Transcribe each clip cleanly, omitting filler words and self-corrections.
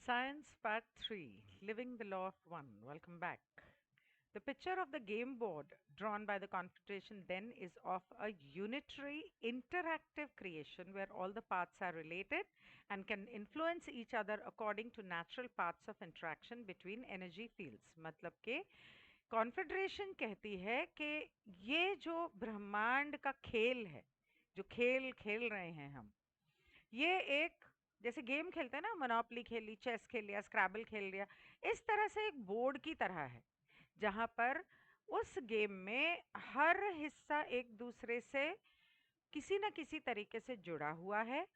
Science Part 3, Living the Law of One. Welcome back. The picture of the game board drawn by the Confederation then is of a unitary interactive creation where all the parts are related and can influence each other according to natural paths of interaction between energy fields. मतलब के confederation कहती है कि ये जो ब्रह्मांड का खेल है, जो खेल खेल रहे हैं हम, ये एक जैसे गेम खेलते हैं ना, मोनोपोली खेल ली, चेस खेल लिया, स्क्रैबल खेल लिया, इस तरह से एक बोर्ड की तरह है जहां पर उस गेम में हर हिस्सा एक दूसरे से किसी न किसी तरीके से जुड़ा हुआ है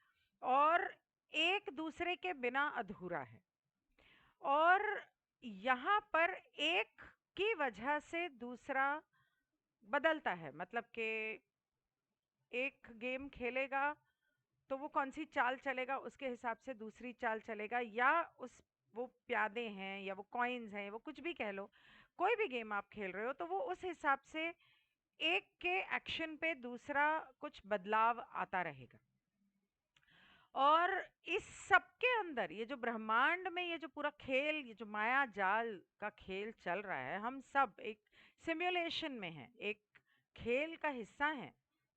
और एक दूसरे के बिना अधूरा है। और यहाँ पर एक की वजह से दूसरा बदलता है, मतलब कि एक गेम खेलेगा तो वो कौन सी चाल चलेगा उसके हिसाब से दूसरी चाल चलेगा, या उस वो प्यादे हैं या वो कॉइन्स हैं, वो कुछ भी कह लो, कोई भी गेम आप खेल रहे हो तो वो उस हिसाब से एक के एक्शन पे दूसरा कुछ बदलाव आता रहेगा। और इस सब के अंदर ये जो ब्रह्मांड में ये जो पूरा खेल, ये जो माया जाल का खेल चल रहा है, हम सब एक सिमुलेशन में हैं, एक खेल का हिस्सा हैं।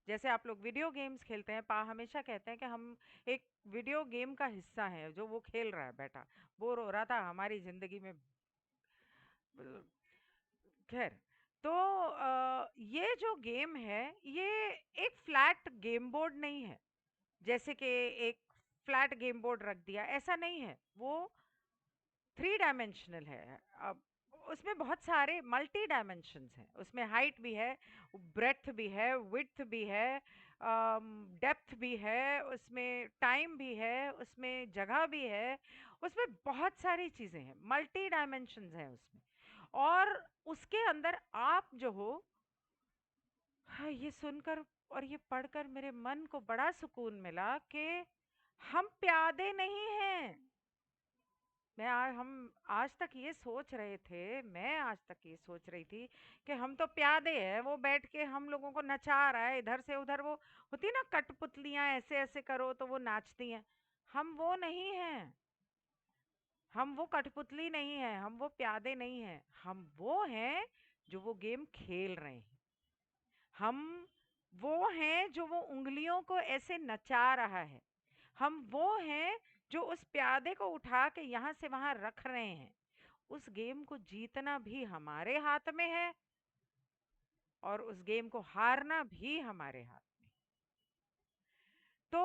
जैसे आप लोग वीडियो गेम्स खेलते हैं, पा हमेशा कहते हैं कि हम एक वीडियो गेम का हिस्सा हैं जो वो खेल रहा है, बेटा बोर हो रहा था हमारी जिंदगी में। खैर, तो ये जो गेम है, ये एक फ्लैट गेम बोर्ड नहीं है। जैसे कि एक फ्लैट गेम बोर्ड रख दिया, ऐसा नहीं है। वो थ्री डायमेंशनल है। अब उसमें बहुत सारे मल्टी डायमेंशंस हैं, उसमें हाइट भी है, ब्रेथ भी है, विड्थ भी है, डेप्थ भी है, उसमें टाइम भी है, उसमें जगह भी है, उसमें बहुत सारी चीजें हैं, मल्टी डायमेंशंस हैं उसमें। और उसके अंदर आप जो हो, हाँ, ये सुनकर और ये पढ़कर मेरे मन को बड़ा सुकून मिला कि हम प्यादे नहीं हैं। हम आज तक ये सोच रहे थे, मैं आज तक ये सोच रही थी कि हम तो प्यादे हैं, वो बैठ के हम लोगों को नचा रहा है इधर से उधर, वो होती ना कठपुतलियां, ऐसे ऐसे करो तो वो नाचती हैं। हम वो नहीं हैं, हम वो कठपुतली नहीं है, हम वो प्यादे नहीं हैं, हम वो हैं जो वो गेम खेल रहे हैं। हम वो हैं जो वो उंगलियों को ऐसे नचा रहा है। हम वो हैं जो उस प्यादे को उठा के यहाँ से वहां रख रहे हैं। उस गेम को जीतना भी हमारे हाथ में है और उस गेम को हारना भी हमारे हाथ में। तो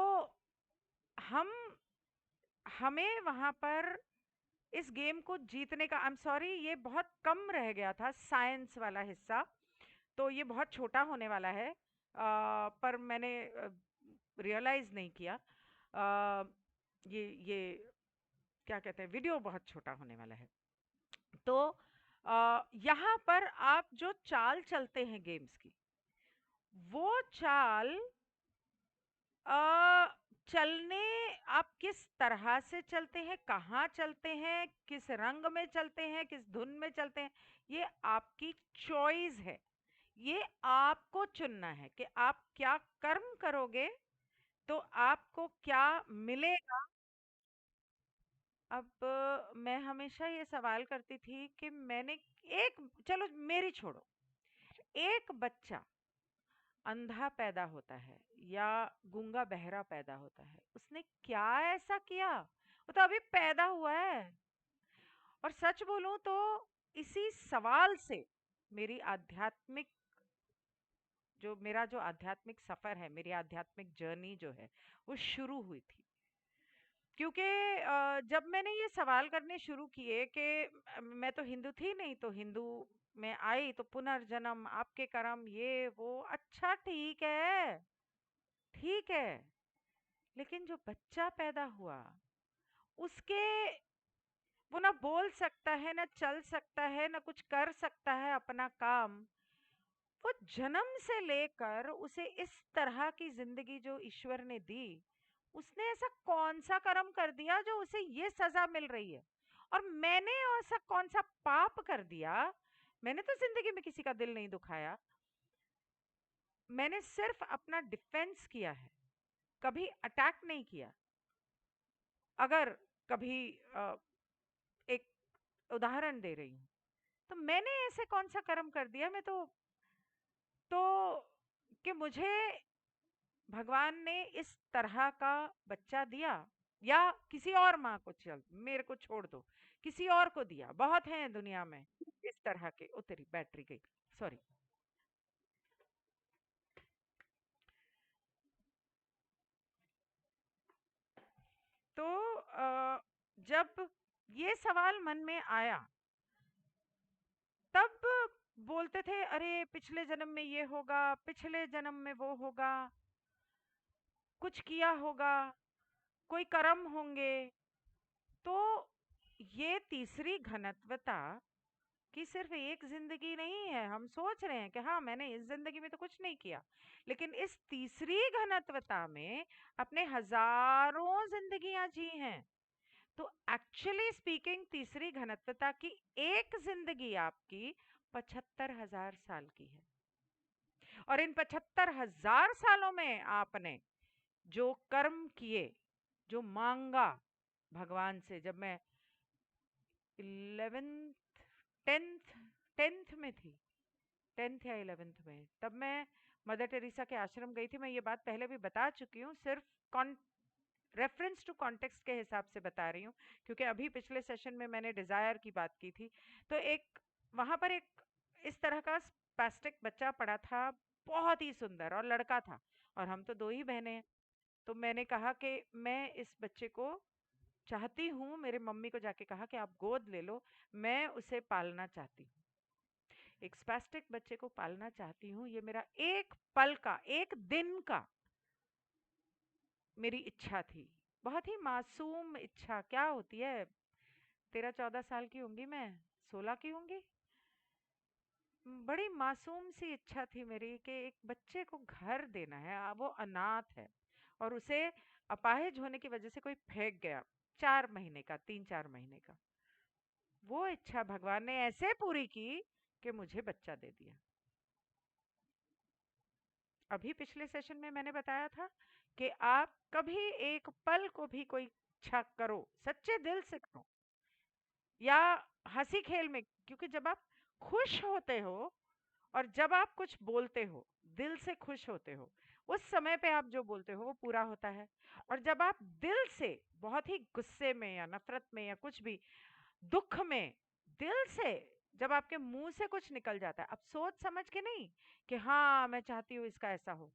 हम हमें वहां पर इस गेम को जीतने का, आई एम सॉरी ये बहुत कम रह गया था साइंस वाला हिस्सा, तो ये बहुत छोटा होने वाला है। पर मैंने रियलाइज नहीं किया। अ, ये क्या कहते हैं, वीडियो बहुत छोटा होने वाला है। तो यहाँ पर आप जो चाल चलते हैं गेम्स की, वो चाल अ, चलने, आप किस तरह से चलते हैं, कहाँ चलते हैं, किस रंग में चलते हैं, किस धुन में चलते हैं, ये आपकी चॉइस है। ये आपको चुनना है कि आप क्या कर्म करोगे तो आपको क्या मिलेगा। अब मैं हमेशा ये सवाल करती थी कि मैंने एक, चलो मेरी छोड़ो, एक बच्चा अंधा पैदा होता है या गूंगा बहरा पैदा होता है, उसने क्या ऐसा किया, वो तो अभी पैदा हुआ है। और सच बोलूं तो इसी सवाल से मेरी आध्यात्मिक, जो मेरा जो आध्यात्मिक सफर है, मेरी आध्यात्मिक जर्नी जो है, वो शुरू हुई थी। क्योंकि जब मैंने ये सवाल करने शुरू किए कि मैं तो हिंदू थी नहीं, तो हिंदू में आई तो पुनर्जन्म, आपके कर्म, ये वो, अच्छा ठीक है, ठीक है। लेकिन जो बच्चा पैदा हुआ, उसके, वो ना बोल सकता है, ना चल सकता है, ना कुछ कर सकता है अपना काम। वो जन्म से लेकर उसे इस तरह की जिंदगी जो ईश्वर ने दी, उसने ऐसा कौन सा कर्म कर दिया जो उसे ये सजा मिल रही है। और मैंने ऐसा कौन सा पाप कर दिया, मैंने तो जिंदगी में किसी का दिल नहीं दुखाया, मैंने सिर्फ अपना डिफेंस किया है, कभी अटैक नहीं किया। अगर कभी एक उदाहरण दे रही हूँ। तो मैंने ऐसे कौन सा कर्म कर दिया, मैं तो कि मुझे भगवान ने इस तरह का बच्चा दिया, या किसी और माँ को, चल मेरे को छोड़ दो, किसी और को दिया, बहुत हैं दुनिया में इस तरह के। ओ तेरी बैटरी गई, सॉरी। तो जब ये सवाल मन में आया, तब बोलते थे अरे पिछले जन्म में ये होगा, पिछले जन्म में वो होगा, कुछ किया होगा, कोई कर्म होंगे। तो ये तीसरी घनत्वता कि सिर्फ एक जिंदगी नहीं है। हम सोच रहे हैं कि हाँ मैंने इस जिंदगी में तो कुछ नहीं किया, लेकिन इस तीसरी घनत्वता में अपने हजारों जिंदगियां जी हैं। तो एक्चुअली स्पीकिंग तीसरी घनत्वता की एक जिंदगी आपकी 75,000 साल की है। और इन 75,000 सालों में आपने जो कर्म किए, जो मांगा भगवान से, जब मैं 11th 10th 10th में थी, 10th या 11th में, तब मैं मदर टेरेसा के आश्रम गई थी। मैं ये बात पहले भी बता चुकी हूँ, सिर्फ रेफरेंस टू कॉन्टेक्स्ट के हिसाब से बता रही हूँ, क्योंकि अभी पिछले सेशन में मैंने डिजायर की बात की थी। तो एक वहां पर एक इस तरह का स्पास्टिक बच्चा पड़ा था, बहुत ही सुंदर, और लड़का था, और हम तो दो ही बहनें हैं। तो मैंने कहा कि मैं इस बच्चे को चाहती हूँ, मेरे मम्मी को जाके कहा कि आप गोद ले लो, मैं उसे पालना चाहती हूँ, एक स्पास्टिक बच्चे को पालना चाहती हूँ। ये मेरा एक पल का, एक दिन का मेरी इच्छा थी, बहुत ही मासूम इच्छा। क्या होती है, 13-14 साल की होंगी मैं, 16 की होंगी। बड़ी मासूम सी इच्छा थी मेरी कि एक बच्चे को घर देना है, वो अनाथ है, और उसे अपाहिज होने की वजह से कोई फेंक गया, 4 महीने का, 3-4 महीने का। वो इच्छा भगवान ने ऐसे पूरी की कि मुझे बच्चा दे दिया। अभी पिछले सेशन में मैंने बताया था कि आप कभी एक पल को भी कोई इच्छा करो, सच्चे दिल से करो, या हंसी खेल में, क्योंकि जब आप खुश होते हो और जब आप कुछ बोलते हो, दिल से खुश होते हो, उस समय पे आप जो बोलते हो वो पूरा होता है। और जब आप दिल से, बहुत ही गुस्से में या नफरत में या कुछ भी दुख में, दिल से जब आपके मुंह से कुछ निकल जाता है, आप सोच समझ के नहीं कि हाँ मैं चाहती हूँ इसका ऐसा हो,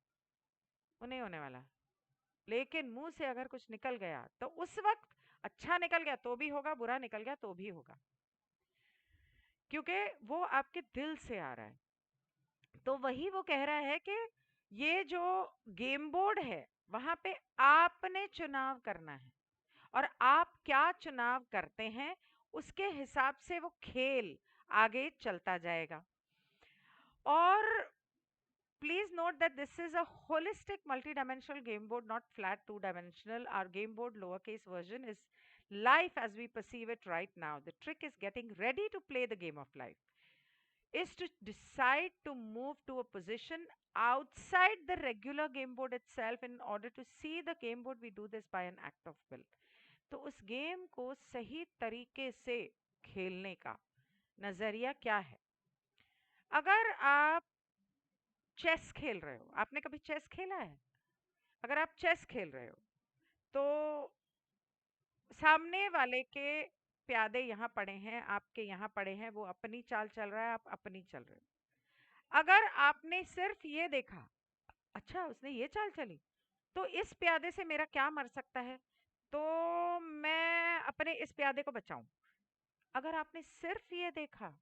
वो नहीं होने वाला। लेकिन मुंह से अगर कुछ निकल गया तो उस वक्त अच्छा निकल गया तो भी होगा, बुरा निकल गया तो भी होगा, क्योंकि वो आपके दिल से आ रहा है। तो वही वो कह रहा है कि ये जो गेम बोर्ड है, वहां पे आपने चुनाव करना है, और आप क्या चुनाव करते हैं उसके हिसाब से वो खेल आगे चलता जाएगा। और please note that this is a holistic multi-dimensional game board, not flat two-dimensional. Our game board lowercase version is life as we perceive it right now. The trick is getting ready to play the game of life, is to decide to move to a position outside the regular game board itself in order to see the game board. We do this by an act of will. तो उस game को सही तरीके से खेलने का नजरिया क्या है? अगर आप चेस खेल रहे हो, आपने कभी चेस खेला है? अगर आप चेस खेल रहे हो तो सामने वाले के प्यादे यहाँ पड़े हैं, आपके यहाँ पड़े हैं, वो अपनी चाल चल रहा है, आप अपनी चल रहे हो। अगर आपने सिर्फ ये देखा, अच्छा उसने ये चाल चली, तो इस प्यादे से मेरा क्या मर सकता है, तो मैं अपने इस प्यादे को बचाऊं। अगर आपने सिर्फ ये देखा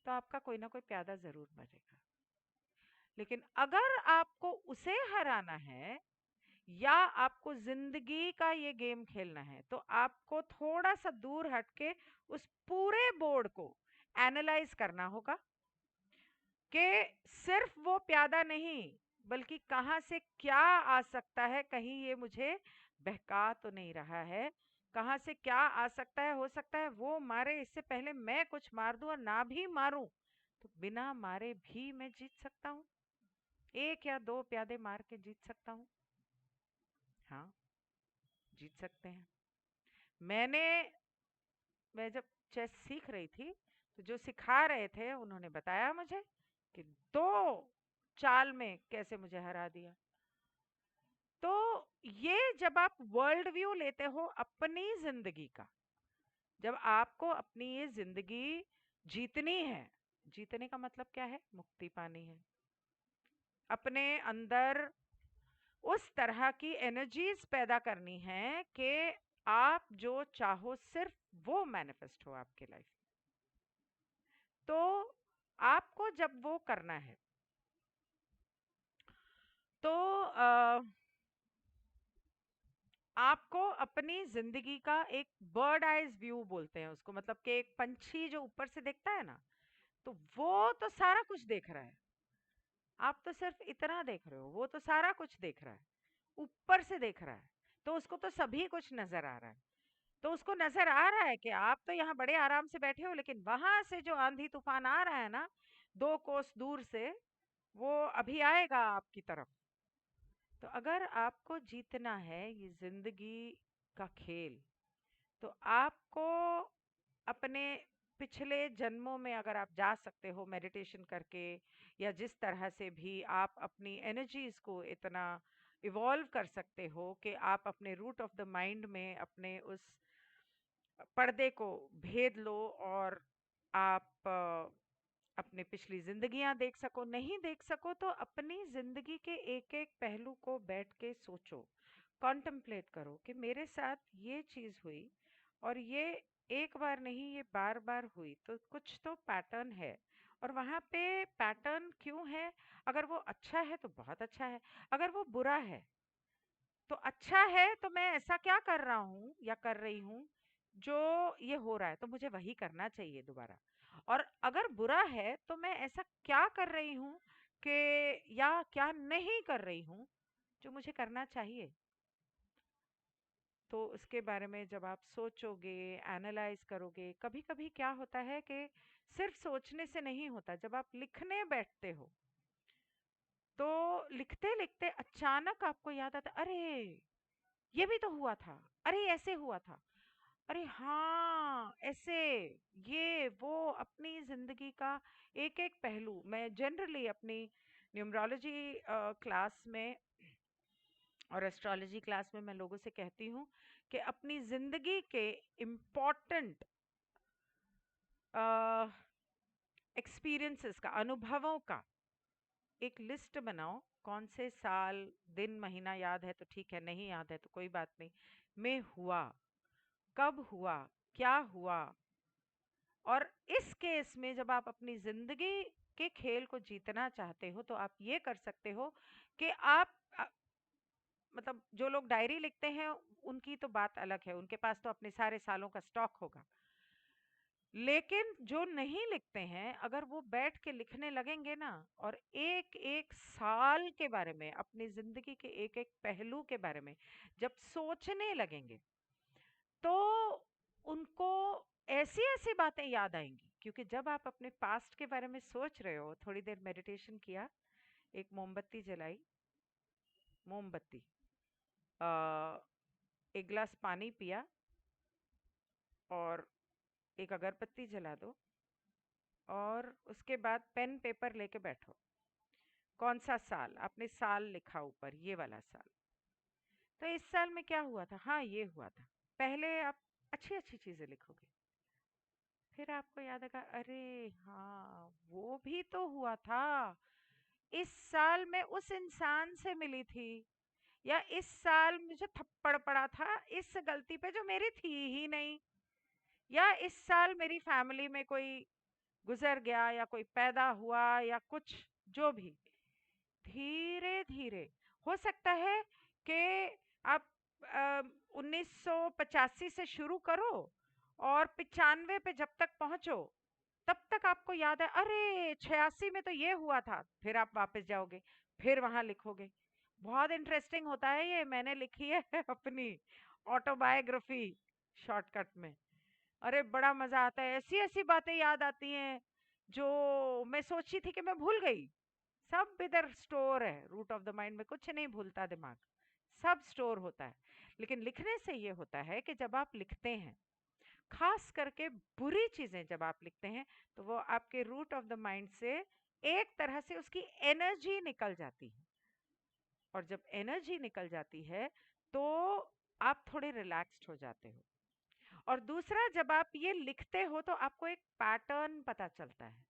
तो आपका कोई ना कोई प्यादा जरूर मरेगा। लेकिन अगर आपको उसे हराना है, या आपको जिंदगी का ये गेम खेलना है, तो आपको थोड़ा सा दूर हटके उस पूरे बोर्ड को एनालाइज करना होगा कि सिर्फ वो प्यादा नहीं, बल्कि कहां से क्या आ सकता है, कहीं ये मुझे बहका तो नहीं रहा है, कहां से क्या आ सकता है, हो सकता है वो मारे इससे पहले मैं कुछ मार दूं, और ना भी मारूं तो बिना मारे भी मैं जीत सकता हूं, एक या दो प्यादे मार के जीत सकता हूं। हाँ, जीत सकते हैं। मैंने मैं जब चेस सीख रही थी, तो जो सिखा रहे थे उन्होंने बताया मुझे कि 2 चाल में कैसे मुझे हरा दिया। तो ये जब आप वर्ल्ड व्यू लेते हो अपनी ज़िंदगी का, जब आपको अपनी ये ज़िंदगी जीतनी है, जीतने का मतलब क्या है? मुक्ति पानी है। अपने अंदर उस तरह की एनर्जीज पैदा करनी है कि आप जो चाहो सिर्फ वो मैनिफेस्ट हो आपके लाइफ में। तो आपको जब वो करना है, तो आपको अपनी जिंदगी का एक बर्ड आइज व्यू बोलते हैं उसको, मतलब कि एक पंछी जो ऊपर से देखता है ना, तो वो तो सारा कुछ देख रहा है। आप तो सिर्फ इतना देख रहे हो, वो तो सारा कुछ देख रहा है, ऊपर से देख रहा है। तो उसको तो सभी कुछ नजर आ रहा है। तो उसको नजर आ रहा है कि आप तो यहाँ बड़े आराम से बैठे हो, लेकिन वहां से जो आंधी तूफान आ रहा है ना, 2 कोस दूर से, वो अभी आएगा आपकी तरफ। तो अगर आपको जीतना है ये जिंदगी का खेल, तो आपको अपने पिछले जन्मों में अगर आप जा सकते हो मेडिटेशन करके, या जिस तरह से भी आप अपनी एनर्जीज को इतना इवॉल्व कर सकते हो कि आप अपने रूट ऑफ द माइंड में अपने उस पर्दे को भेद लो, और आप अपने पिछली जिंदगियां देख सको। नहीं देख सको तो अपनी जिंदगी के एक एक पहलू को बैठ के सोचो, कॉन्टम्पलेट करो कि मेरे साथ ये चीज हुई, और ये एक बार नहीं, ये बार बार हुई, तो कुछ तो पैटर्न है। और वहां पे पैटर्न क्यों है? अगर वो अच्छा है तो बहुत अच्छा है, अगर वो बुरा है तो अच्छा है, तो मैं ऐसा क्या कर रहा हूँ या कर रही हूँ जो ये हो रहा है, तो मुझे वही करना चाहिए दोबारा। और अगर बुरा है तो मैं ऐसा क्या कर रही हूँ कि, या क्या नहीं कर रही हूँ जो मुझे करना चाहिए। तो उसके बारे में जब आप सोचोगे, एनालाइज करोगे, कभी कभी क्या होता है कि सिर्फ सोचने से नहीं होता। जब आप लिखने बैठते हो, तो लिखते लिखते अचानक आपको याद आता, अरे ये भी तो हुआ था, अरे ऐसे हुआ था, अरे हाँ ऐसे, ये वो अपनी जिंदगी का एक एक पहलू। मैं जनरली अपनी न्यूमरोलॉजी क्लास में और एस्ट्रोलॉजी क्लास में मैं लोगों से कहती हूँ कि अपनी जिंदगी के इम्पोर्टेंट एक्सपीरियंसेस का, अनुभवों का एक लिस्ट बनाओ। कौन से साल, दिन महीना याद है तो ठीक है, नहीं याद है तो कोई बात नहीं, में हुआ, कब हुआ, क्या हुआ। और इस केस में जब आप अपनी जिंदगी के खेल को जीतना चाहते हो, तो आप ये कर सकते हो कि आप मतलब जो लोग डायरी लिखते हैं उनकी तो बात अलग है, उनके पास तो अपने सारे सालों का स्टॉक होगा। लेकिन जो नहीं लिखते हैं, अगर वो बैठ के लिखने लगेंगे ना, और एक एक साल के बारे में, अपनी जिंदगी के एक एक पहलू के बारे में जब सोचने लगेंगे, तो उनको ऐसी ऐसी बातें याद आएंगी। क्योंकि जब आप अपने पास्ट के बारे में सोच रहे हो, थोड़ी देर मेडिटेशन किया, एक मोमबत्ती जलाई, मोमबत्ती, एक गिलास पानी पिया, और एक अगरबत्ती जला दो, और उसके बाद पेन पेपर लेके बैठो। कौन सा साल, आपने साल लिखा ऊपर, ये वाला साल, तो इस साल में क्या हुआ था, हाँ ये हुआ था। पहले आप अच्छी अच्छी चीजें लिखोगे, फिर आपको याद आएगा, अरे हाँ वो भी तो हुआ था, इस साल मैं उस इंसान से मिली थी, या इस साल मुझे थप्पड़ पड़ा था इस गलती पे जो मेरी थी ही नहीं, या इस साल मेरी फैमिली में कोई गुजर गया, या कोई पैदा हुआ, या कुछ जो भी। धीरे धीरे हो सकता है कि आप 1985 से शुरू करो, और 95 पे जब तक पहुंचो, तब तक आपको याद है, अरे 86 में तो ये हुआ था, फिर आप वापस जाओगे, फिर वहां लिखोगे। बहुत इंटरेस्टिंग होता है ये, मैंने लिखी है अपनी ऑटोबायोग्राफी शॉर्टकट में। अरे बड़ा मजा आता है, ऐसी ऐसी बातें याद आती हैं जो मैं सोची थी कि मैं भूल गई। सब इधर स्टोर है, रूट ऑफ द माइंड में कुछ नहीं भूलता दिमाग, सब स्टोर होता है। लेकिन लिखने से ये होता है कि जब आप लिखते हैं, खास करके बुरी चीजें जब आप लिखते हैं तो वो आपके रूट ऑफ द माइंड से एक तरह से उसकी एनर्जी निकल जाती है, और जब एनर्जी निकल जाती है तो आप थोड़े रिलैक्स्ड हो जाते हो। और दूसरा, जब आप ये लिखते हो तो आपको एक पैटर्न पता चलता है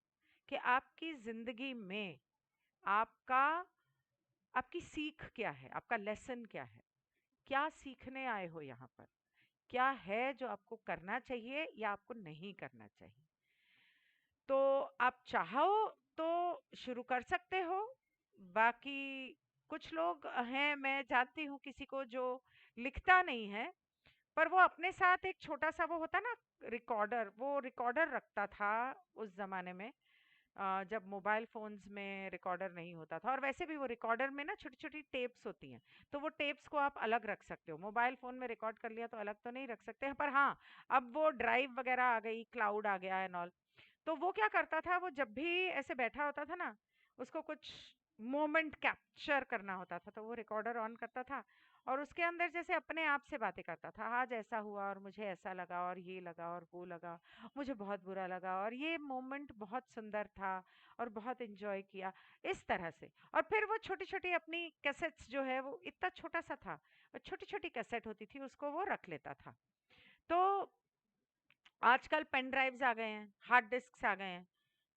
कि आपकी जिंदगी में आपका आपकी सीख क्या है, आपका लेसन क्या है, क्या सीखने आए हो यहाँ पर, क्या है जो आपको करना चाहिए या आपको नहीं करना चाहिए। तो आप चाहो तो शुरू कर सकते हो। बाकी कुछ लोग हैं, मैं जानती हूँ किसी को जो लिखता नहीं है, पर वो अपने साथ एक छोटा सा वो होता ना रिकॉर्डर, वो रिकॉर्डर रखता था उस जमाने में, जब मोबाइल फोन्स में रिकॉर्डर नहीं होता था। और वैसे भी वो रिकॉर्डर में ना छोटी छोटी टेप्स होती हैं, तो वो टेप्स को आप अलग रख सकते हो। मोबाइल फोन में रिकॉर्ड कर लिया तो अलग तो नहीं रख सकते हैं, पर हाँ, अब वो ड्राइव वगैरह आ गई, क्लाउड आ गया एंड ऑल। तो वो क्या करता था, वो जब भी ऐसे बैठा होता था ना, उसको कुछ मोमेंट कैप्चर करना होता था, तो वो रिकॉर्डर ऑन करता था और उसके अंदर जैसे अपने आप से बातें करता था। आज ऐसा हुआ और मुझे ऐसा लगा और ये लगा और वो लगा, मुझे बहुत बुरा लगा और ये मोमेंट बहुत सुंदर था और बहुत एंजॉय किया, इस तरह से। और फिर वो छोटी छोटी अपनी कैसेट्स जो है, वो इतना छोटा सा था, छोटी छोटी कैसेट होती थी, उसको वो रख लेता था। तो आजकल पेन ड्राइव्स आ गए हैं, हार्ड डिस्क्स आ गए हैं,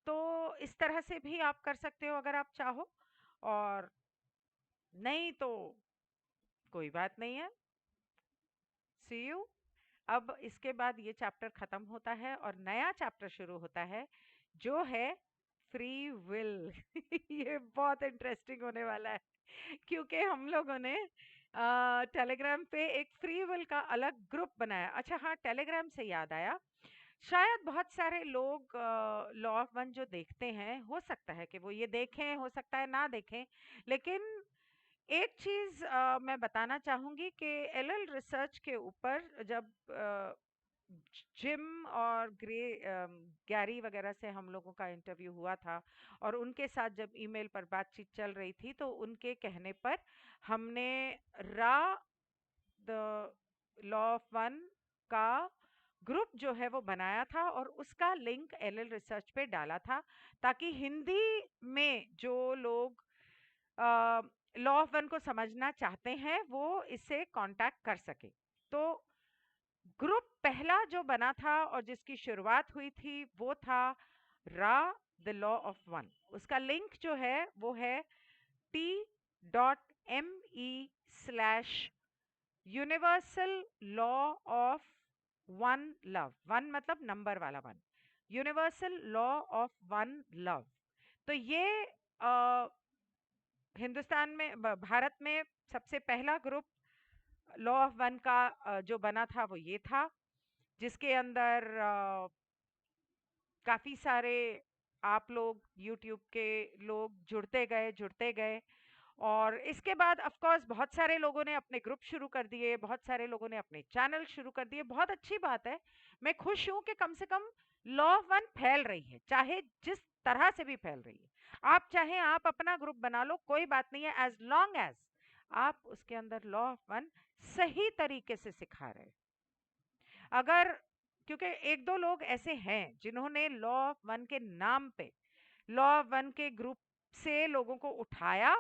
तो इस तरह से भी आप कर सकते हो अगर आप चाहो। और नहीं तो कोई बात नहीं है, सी यू। अब इसके बाद ये चैप्टर खत्म होता है और नया चैप्टर शुरू होता है, जो है फ्री विल। ये बहुत इंटरेस्टिंग होने वाला है, क्योंकि हम लोगों ने टेलीग्राम पे एक फ्री विल का अलग ग्रुप बनाया। अच्छा हाँ, टेलीग्राम से याद आया, शायद बहुत सारे लोग लॉ ऑफ वन जो देखते हैं, हो सकता है कि वो ये देखें, हो सकता है ना देखें, लेकिन एक चीज मैं बताना चाहूंगी कि एलएल रिसर्च के ऊपर जब जिम और गैरी वगैरह से हम लोगों का इंटरव्यू हुआ था, और उनके साथ जब ईमेल पर बातचीत चल रही थी, तो उनके कहने पर हमने रा द लॉ ऑफ वन का ग्रुप जो है वो बनाया था और उसका लिंक एलएल रिसर्च पे डाला था, ताकि हिंदी में जो लोग लॉ ऑफ वन को समझना चाहते हैं वो इससे कांटेक्ट कर सके। तो ग्रुप पहला जो बना था और जिसकी शुरुआत हुई थी, वो था रा द लॉ ऑफ वन। उसका लिंक जो है वो है t.me/ universal law of one love. One मतलब नंबर वाला one, universal law of one love. तो ये हिंदुस्तान में भारत में सबसे पहला ग्रुप लॉ ऑफ वन का जो बना था वो ये था, जिसके अंदर काफी सारे आप लोग यूट्यूब के लोग जुड़ते गए। और इसके बाद ऑफ कोर्स बहुत सारे लोगों ने अपने ग्रुप शुरू कर दिए, बहुत सारे लोगों ने अपने चैनल शुरू कर दिए। बहुत अच्छी बात है, मैं खुश हूं कि कम से कम लॉ ऑफ वन फैल रही है, चाहे जिस तरह से भी फैल रही है। आप चाहे आप अपना ग्रुप बना लो, कोई बात नहीं है, एज लॉन्ग एज आप उसके अंदर लॉ ऑफ वन सही तरीके से सिखा रहे। अगर, क्योंकि एक दो लोग ऐसे हैं जिन्होंने लॉ ऑफ वन के नाम पे लॉ ऑफ वन के ग्रुप से लोगों को उठाया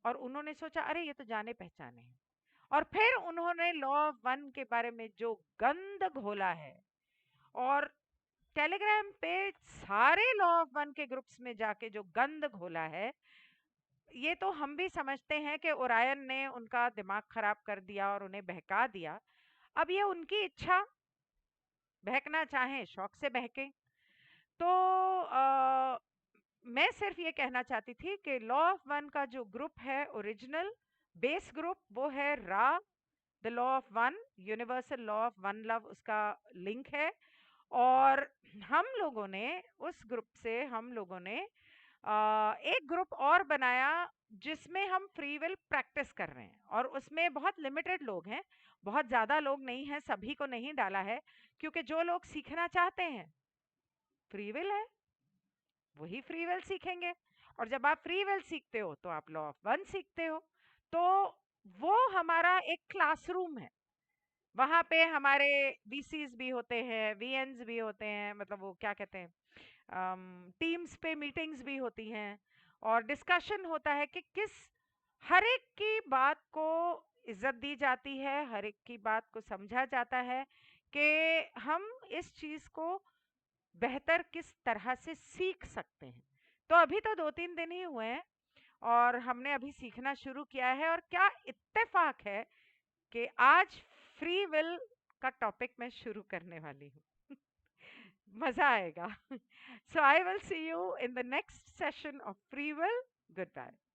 और उन्होंने सोचा अरे ये तो जाने पहचाने हैं, और फिर उन्होंने लॉ ऑफ वन के बारे में जो गंद घोला है, और टेलीग्राम पे सारे लॉ ऑफ वन के ग्रुप्स में जाके जो गंद घोला है, ये तो हम भी समझते हैं कि ओरायन ने उनका दिमाग खराब कर दिया और उन्हें बहका दिया। अब ये उनकी इच्छा, बहकना चाहें शौक से बहके। तो मैं सिर्फ ये कहना चाहती थी कि लॉ ऑफ वन का जो ग्रुप है, ओरिजिनल बेस ग्रुप, वो है रा the law of one, universal law of one love, उसका लिंक है। और हम लोगों ने उस ग्रुप से हम लोगों ने एक ग्रुप और बनाया जिसमें हम फ्री विल प्रैक्टिस कर रहे हैं, और उसमें बहुत लिमिटेड लोग हैं, बहुत ज्यादा लोग नहीं हैं, सभी को नहीं डाला है, क्योंकि जो लोग सीखना चाहते हैं, फ्री विल है, वही फ्री विल सीखेंगे। और जब आप फ्री विल सीखते हो तो आप लॉ ऑफ वन सीखते हो। तो वो हमारा एक क्लासरूम है, वहाँ पे हमारे वीसीज भी होते हैं, वीएन्स भी होते हैं, मतलब वो क्या कहते हैं, टीम्स पे मीटिंग्स भी होती हैं और डिस्कशन होता है कि किस हर एक की बात को इज्जत दी जाती है, हर एक की बात को समझा जाता है कि हम इस चीज को बेहतर किस तरह से सीख सकते हैं। तो अभी तो 2-3 दिन ही हुए हैं और हमने अभी सीखना शुरू किया है और क्या इत्तेफाक है कि आज फ्री विल का टॉपिक मैं शुरू करने वाली हूँ। मजा आएगा। So I will see you in the next session of Free Will. Goodbye.